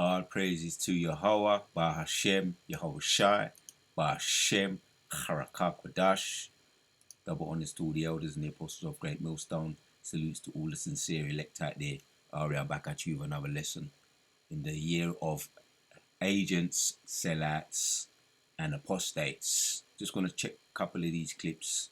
All praises to Yahweh, Bahashem, Yahweh Shai, Bahashem, Harakakwadash. Double honors to all the elders and the apostles of Great Millstone. Salutes to all the sincere elect out there. We are back at you with another lesson in the year of agents, sellouts, and apostates. Just going to check a couple of these clips.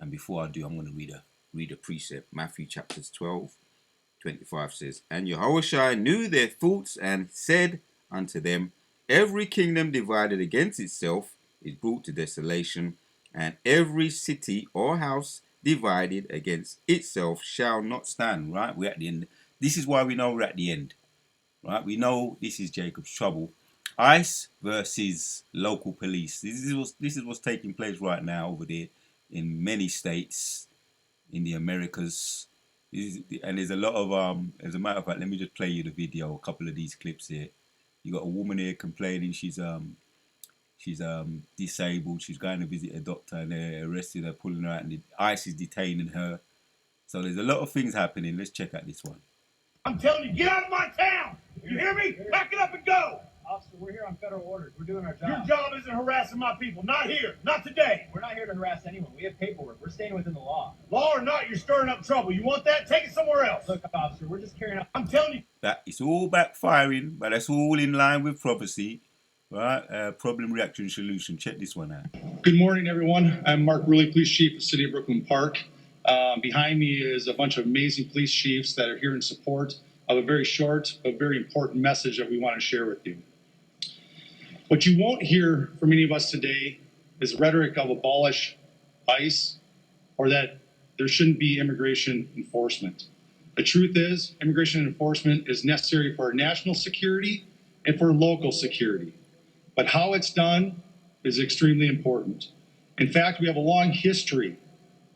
And before I do, I'm going to read a precept. Matthew chapters 12:25 says, And Yahushua knew their thoughts and said unto them, Every kingdom divided against itself is brought to desolation, and every city or house divided against itself shall not stand. Right? We're at the end. This is why we know we're at the end. Right? We know this is Jacob's trouble. ICE versus local police. This is what's taking place right now over there in many states in the Americas. And there's a lot of as a matter of fact, let me just play you the video, a couple of these clips here. You got a woman here complaining she's disabled, she's going to visit a doctor, and they're arresting her, pulling her out, and the ICE is detaining her. So there's a lot of things happening. Let's check out this one. I'm telling you, get out of my town! You hear me? Pack it up and go! Officer, we're here on federal orders. We're doing our job. Your job isn't harassing my people. Not here. Not today. We're not here to harass anyone. We have paperwork. We're staying within the law. Law or not, you're stirring up trouble. You want that? Take it somewhere else. Look, officer, we're just carrying out... I'm telling you. That it's all backfiring, but that's all in line with prophecy. Right? Problem, reaction, solution. Check this one out. Good morning, everyone. I'm Mark Ruley, Police Chief of the City of Brooklyn Park. Behind me is a bunch of amazing police chiefs that are here in support of a very short but very important message that we want to share with you. What you won't hear from any of us today is rhetoric of abolish ICE or that there shouldn't be immigration enforcement. The truth is, immigration enforcement is necessary for our national security and for local security. But how it's done is extremely important. In fact, we have a long history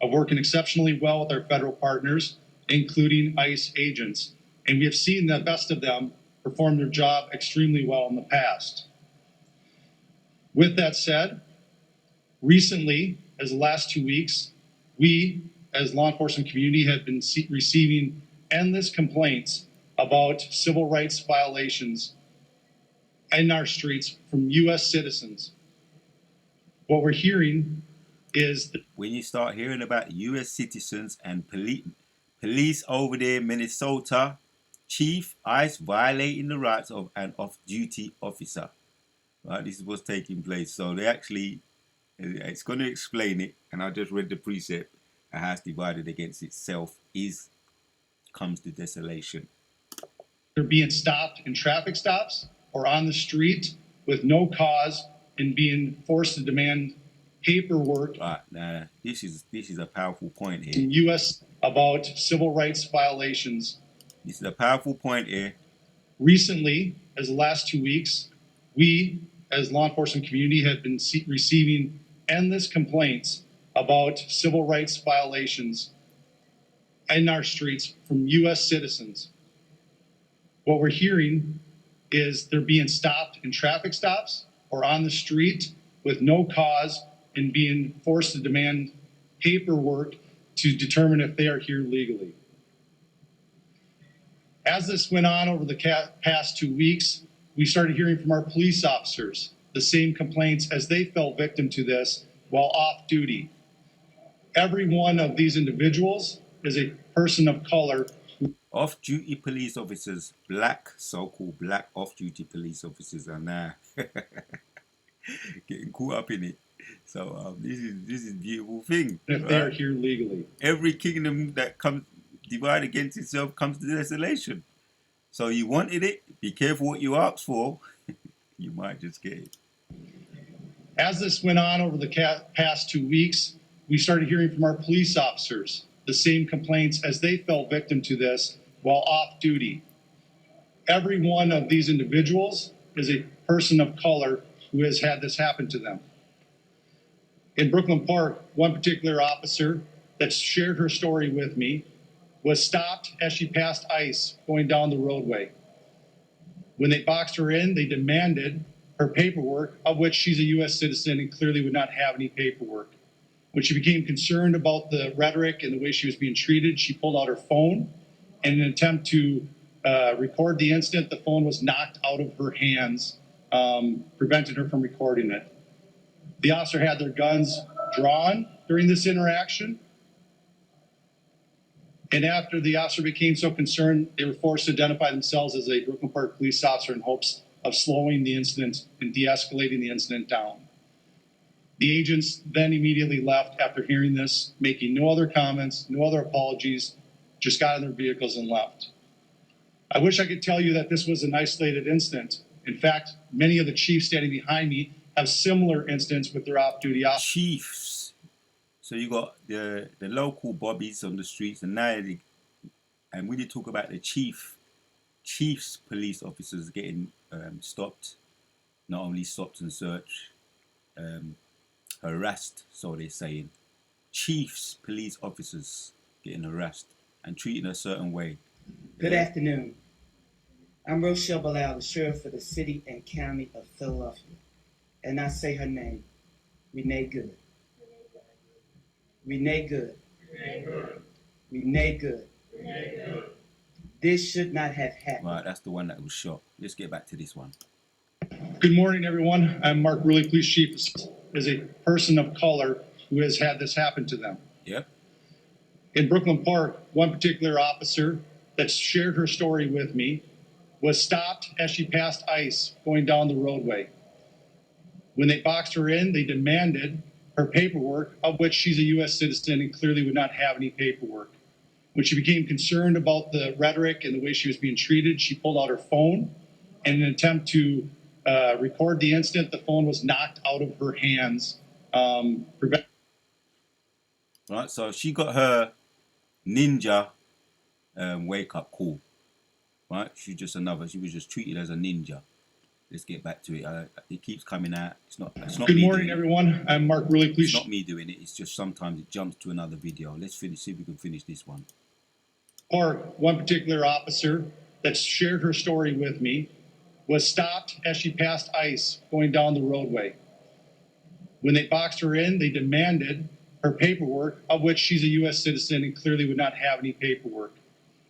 of working exceptionally well with our federal partners, including ICE agents, and we have seen the best of them perform their job extremely well in the past. With that said, recently, as the last 2 weeks, we, as law enforcement community, have been receiving endless complaints about civil rights violations in our streets from U.S. citizens. What we're hearing is that when you start hearing about U.S. citizens and police over there in Minnesota, Chief ICE violating the rights of an off-duty officer. Right, this is what's taking place. So they actually, it's going to explain it, and I just read the precept. A house divided against itself comes to desolation. They're being stopped in traffic stops or on the street with no cause and being forced to demand paperwork. Right, now this is a powerful point here. In U.S. about civil rights violations. This is a powerful point here. Recently, as the last 2 weeks, we, as law enforcement community, have been receiving endless complaints about civil rights violations in our streets from U.S. citizens. What we're hearing is they're being stopped in traffic stops or on the street with no cause and being forced to demand paperwork to determine if they are here legally. As this went on over the past 2 weeks, we started hearing from our police officers the same complaints as they fell victim to this while off duty. Every one of these individuals is a person of color. Off-duty police officers, black, so-called black off-duty police officers are now getting caught up in it. So this is a beautiful thing. If right? They're here legally. Every kingdom that comes divided against itself comes to desolation. So you wanted it, be careful what you ask for. You might just get it. As this went on over the past 2 weeks, we started hearing from our police officers the same complaints as they fell victim to this while off duty. Every one of these individuals is a person of color who has had this happen to them. In Brooklyn Park, one particular officer that shared her story with me was stopped as she passed ICE going down the roadway. When they boxed her in, they demanded her paperwork, of which she's a U.S. citizen and clearly would not have any paperwork. When she became concerned about the rhetoric and the way she was being treated, she pulled out her phone in an attempt to record the incident. The phone was knocked out of her hands, prevented her from recording it. The officer had their guns drawn during this interaction. And after the officer became so concerned, they were forced to identify themselves as a Brooklyn Park police officer in hopes of slowing the incident and de-escalating the incident down. The agents then immediately left after hearing this, making no other comments, no other apologies, just got in their vehicles and left. I wish I could tell you that this was an isolated incident. In fact, many of the chiefs standing behind me have similar incidents with their off-duty officers. Chiefs. So you got the local bobbies on the streets, and now and when you talk about the chiefs police officers getting stopped, not only stopped and searched, harassed, so they're saying. Chiefs police officers getting harassed and treated a certain way. Good afternoon. I'm Rochelle Bilal, the sheriff for the city and county of Philadelphia. And I say her name, Renee Good. Renee Good. Renee Good. This should not have happened. Right, that's the one that was shot. Let's get back to this one. Good morning, everyone. I'm Mark Ruley, Police Chief, as a person of color who has had this happen to them. Yep. In Brooklyn Park, one particular officer that shared her story with me was stopped as she passed ICE going down the roadway. When they boxed her in, they demanded her paperwork, of which she's a U.S. citizen and clearly would not have any paperwork. When she became concerned about the rhetoric and the way she was being treated, she pulled out her phone. In an attempt to record the incident, the phone was knocked out of her hands. Right, so she got her ninja wake-up call. Right, she was just treated as a ninja. Let's get back to it. It keeps coming out. It's not Good me morning, doing everyone. I'm Mark Ruley, It's Police. not me doing it. It's just sometimes it jumps to another video. Let's see if we can finish this one. Park, one particular officer that shared her story with me was stopped as she passed ICE going down the roadway. When they boxed her in, they demanded her paperwork, of which she's a U.S. citizen and clearly would not have any paperwork.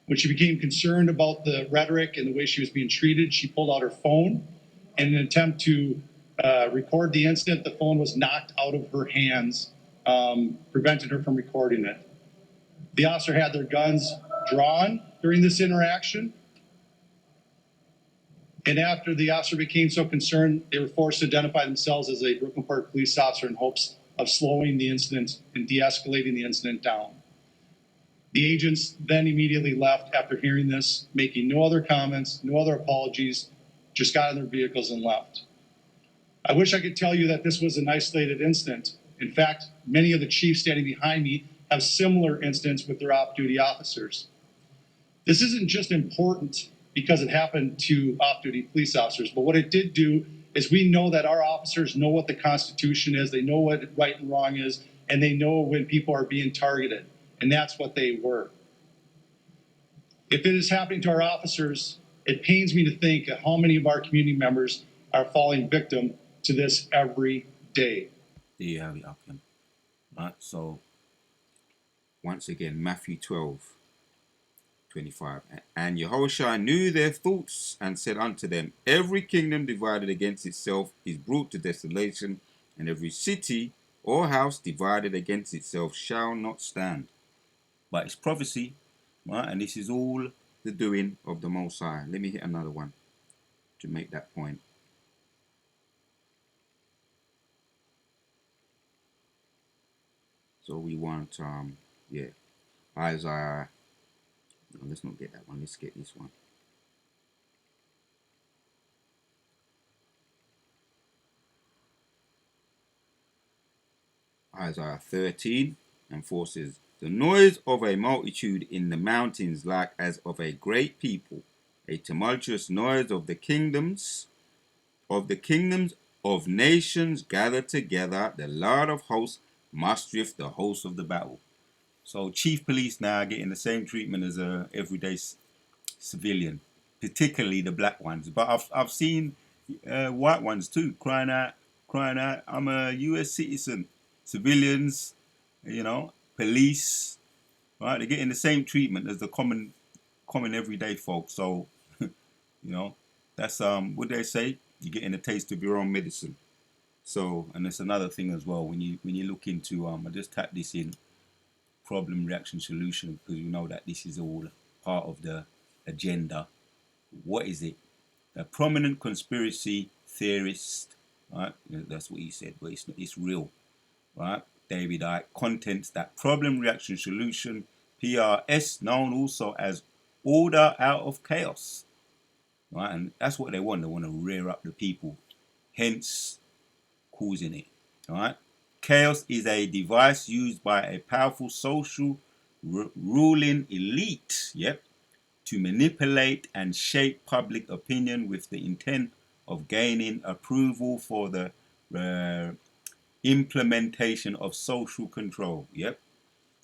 When she became concerned about the rhetoric and the way she was being treated, she pulled out her phone. In an attempt to record the incident, the phone was knocked out of her hands, prevented her from recording it. The officer had their guns drawn during this interaction. And after the officer became so concerned, they were forced to identify themselves as a Brooklyn Park police officer in hopes of slowing the incident and de-escalating the incident down. The agents then immediately left after hearing this, making no other comments, no other apologies, just got in their vehicles and left. I wish I could tell you that this was an isolated incident. In fact, many of the chiefs standing behind me have similar incidents with their off-duty officers. This isn't just important because it happened to off-duty police officers, but what it did do is we know that our officers know what the Constitution is, they know what right and wrong is, and they know when people are being targeted, and that's what they were. If it is happening to our officers, it pains me to think of how many of our community members are falling victim to this every day. There you have it, Akim. Right, so once again, Matthew 12:25. And Yehoshua knew their thoughts and said unto them, every kingdom divided against itself is brought to desolation, and every city or house divided against itself shall not stand. But it's prophecy, right? And this is all the doing of the Most High. Let me hit another one to make that point. So we want, Isaiah. No, let's not get that one. Let's get this one. Isaiah 13:4 says, the noise of a multitude in the mountains like as of a great people, a tumultuous noise of the kingdoms of nations gathered together, the Lord of hosts mustereth the host of the battle. So chief police now are getting the same treatment as a everyday civilian, particularly the black ones. But I've seen white ones too, crying out, I'm a U.S. citizen. Civilians, police, right? They're getting the same treatment as the common coming every day, folks. So, you know, that's what they say. You're getting a taste of your own medicine. So, and it's another thing as well. When you look into I just tap this in, problem, reaction, solution, because you know that this is all part of the agenda. What is it? A prominent conspiracy theorist, right? That's what he said, but it's real, right? David Icke. Contents that problem, reaction, solution, PRS, known also as order out of chaos, right? And that's what they want. They want to rear up the people, hence causing it, all right? Chaos is a device used by a powerful social ruling elite, to manipulate and shape public opinion with the intent of gaining approval for the implementation of social control,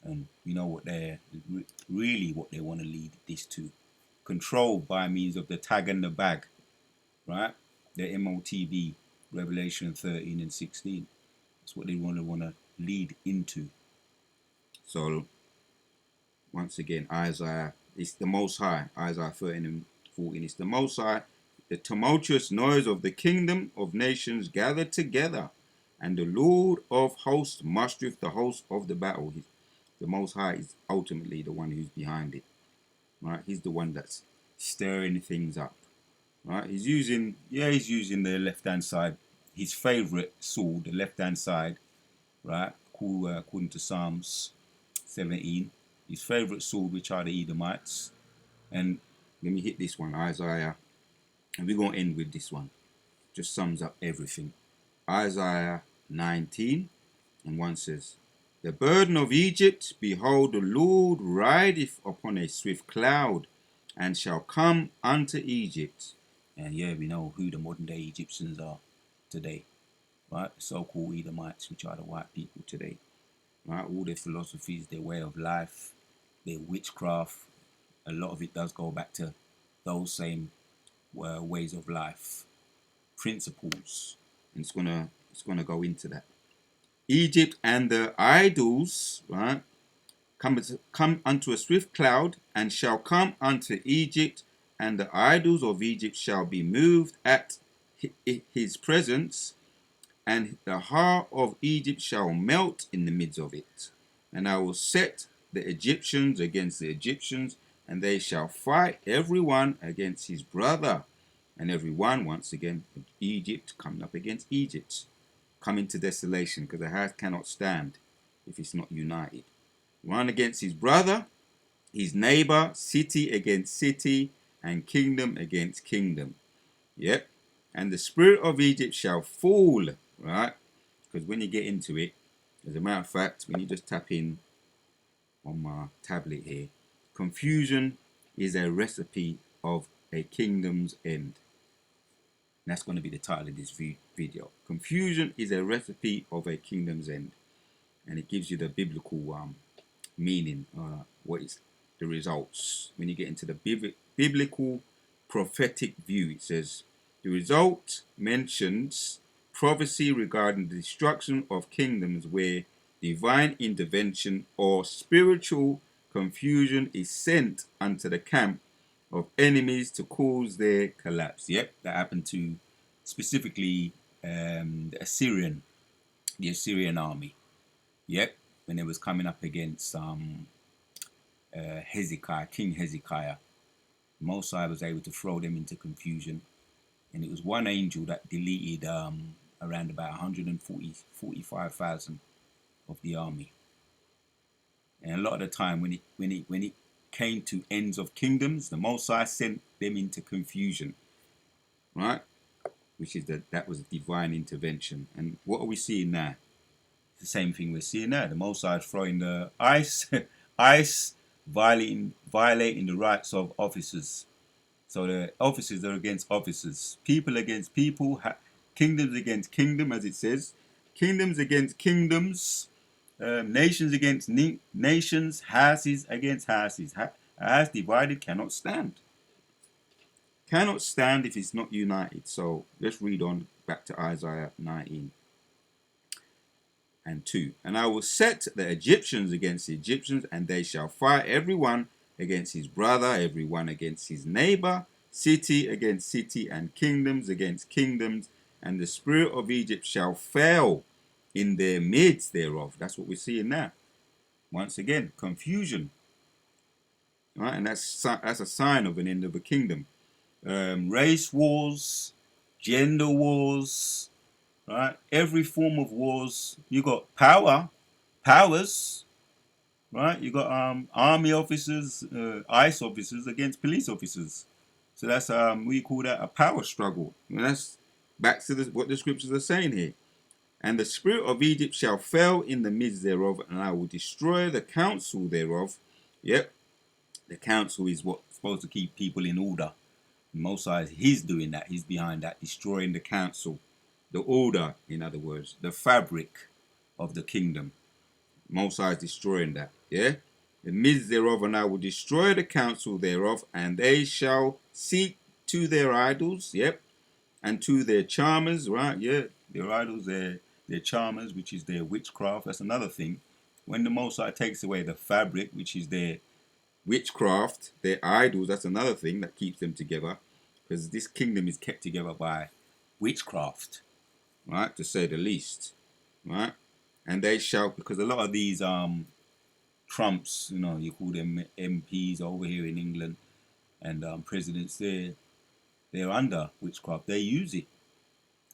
and you know what they're really what they want to lead this to: control by means of the tag and the bag, right? The MOTB, Revelation 13 and 16. That's what they want to lead into. So once again, Isaiah, it's the Most High. Isaiah 13 and 14. It's the Most High. The tumultuous noise of the kingdom of nations gathered together, and the Lord of hosts mustereth the host of the battle. The Most High is ultimately the one who's behind it, right? He's the one that's stirring things up, right? He's using the left-hand side, his favorite sword, the left-hand side, right? According to Psalms 17, his favorite sword, which are the Edomites. And let me hit this one, Isaiah, and we're going to end with this one. Just sums up everything. Isaiah 19 and 1 says, the burden of Egypt, behold, the Lord rideth upon a swift cloud, and shall come unto Egypt. And we know who the modern day Egyptians are today, right? The so-called Edomites, which are the white people today, right? All their philosophies, their way of life, their witchcraft, a lot of it does go back to those same ways of life, principles, and it's gonna go into that. Egypt and the idols, right, come unto a swift cloud, and shall come unto Egypt, and the idols of Egypt shall be moved at his presence, and the heart of Egypt shall melt in the midst of it. And I will set the Egyptians against the Egyptians, and they shall fight every one against his brother. And every one, once again, Egypt coming up against Egypt, coming to desolation, because the house cannot stand if it's not united. One against his brother, his neighbor, city against city, and kingdom against kingdom. And the spirit of Egypt shall fall, right? Because when you get into it, as a matter of fact, when you just tap in on my tablet here, confusion is a recipe of a kingdom's end. And that's going to be the title of this video. Confusion is a recipe of a kingdom's end. And it gives you the biblical meaning, what is the results. When you get into the biblical prophetic view, it says, the result mentions prophecy regarding the destruction of kingdoms where divine intervention or spiritual confusion is sent unto the camp of enemies to cause their collapse. That happened to specifically the Assyrian army. When it was coming up against Hezekiah, King Hezekiah, Mosai was able to throw them into confusion, and it was one angel that deleted around about 145,000 of the army. And a lot of the time, when it came to ends of kingdoms, the Mosai sent them into confusion, right? Which is that was divine intervention. And what are we seeing now? The same thing we're seeing now. The Mosai is throwing the ice, violating the rights of officers. So the officers are against officers, people against people, kingdoms against kingdom, as it says, kingdoms against kingdoms, nations against nations, houses against houses. A house divided cannot stand. Cannot stand if it's not united. So let's read on back to Isaiah 19 and 2. And I will set the Egyptians against the Egyptians, and they shall fight every one against his brother, every one against his neighbor, city against city, and kingdoms against kingdoms, and the spirit of Egypt shall fail in their midst thereof. That's what we're seeing now. Once again, confusion. Right? And that's a sign of an end of a kingdom. Race wars, gender wars, right? Every form of wars. You got powers, right? You got army officers, ICE officers against police officers. So that's we call that a power struggle. And that's back to what the scriptures are saying here. And the spirit of Egypt shall fail in the midst thereof, and I will destroy the counsel thereof. Yep, the counsel is what's supposed to keep people in order. Moses, he's doing that. He's behind that, destroying the counsel, the order, in other words, the fabric of the kingdom. Moses destroying that. Yeah, the midst thereof, and I will destroy the counsel thereof, and they shall seek to their idols. Yep, and to their charmers. Right? Yeah, their idols, their charmers, which is their witchcraft. That's another thing. When the Most High takes away the fabric, which is their witchcraft, their idols, that's another thing that keeps them together, because this kingdom is kept together by witchcraft, right, to say the least, right? And they shall, because a lot of these Trumps, you know, you call them MPs over here in England, and presidents, they're under witchcraft. They use it.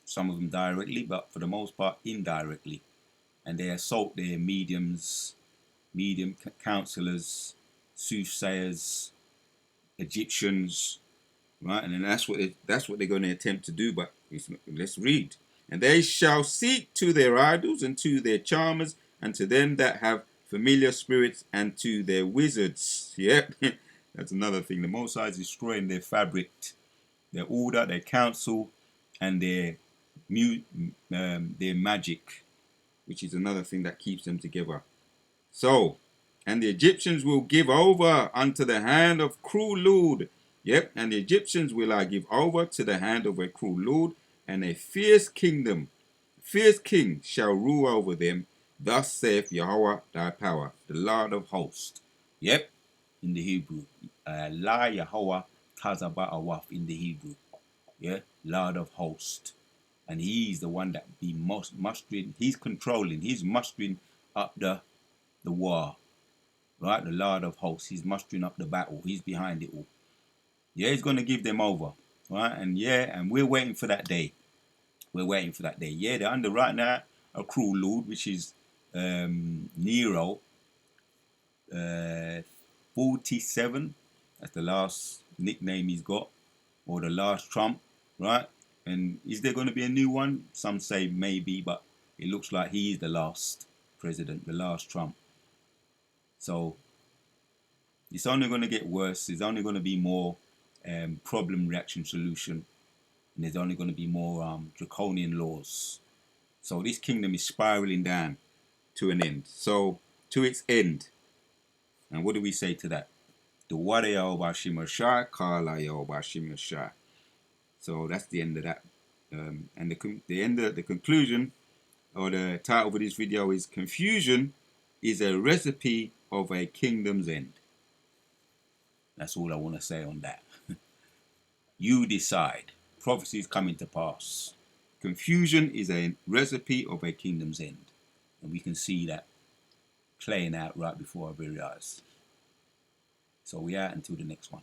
Some of them directly, but for the most part indirectly. And they assault their medium counselors, soothsayers, Egyptians, right? And then that's what they're going to attempt to do. But let's read. And they shall seek to their idols and to their charmers and to them that have familiar spirits and to their wizards. Yep, that's another thing. The Most High is destroying their fabric, their order, their counsel, and their magic, which is another thing that keeps them together. So, and the Egyptians will give over unto the hand of cruel lord. Yep, and the Egyptians will I give over to the hand of a cruel lord, and a fierce king shall rule over them. Thus saith Yahweh thy power, the Lord of hosts. Yep, in the Hebrew. La Yahweh Tazaba'awaf in the Hebrew. Yeah, Lord of hosts. And he's the one that be mustering, he's mustering up the war. Right, the Lord of hosts, he's mustering up the battle, he's behind it all. Yeah, he's going to give them over. Right, and we're waiting for that day. Yeah, they're under right now a cruel lord, which is Nero, 47. That's the last nickname he's got, or the last Trump, right? And is there going to be a new one? Some say maybe, but it looks like he is the last president, the last Trump. So it's only going to get worse. There's only going to be more problem, reaction, solution. And there's only going to be more draconian laws. So this kingdom is spiraling down to an end. So to its end. And what do we say to that? The Wada Yehovah Shimashai, Kala Yehovah Shimashai. So that's the end of that. And the conclusion, or the title of this video is Confusion is a Recipe of a Kingdom's End. That's all I want to say on that. You decide. Prophecy is coming to pass. Confusion is a recipe of a kingdom's end. And we can see that playing out right before our very eyes. So we are until the next one.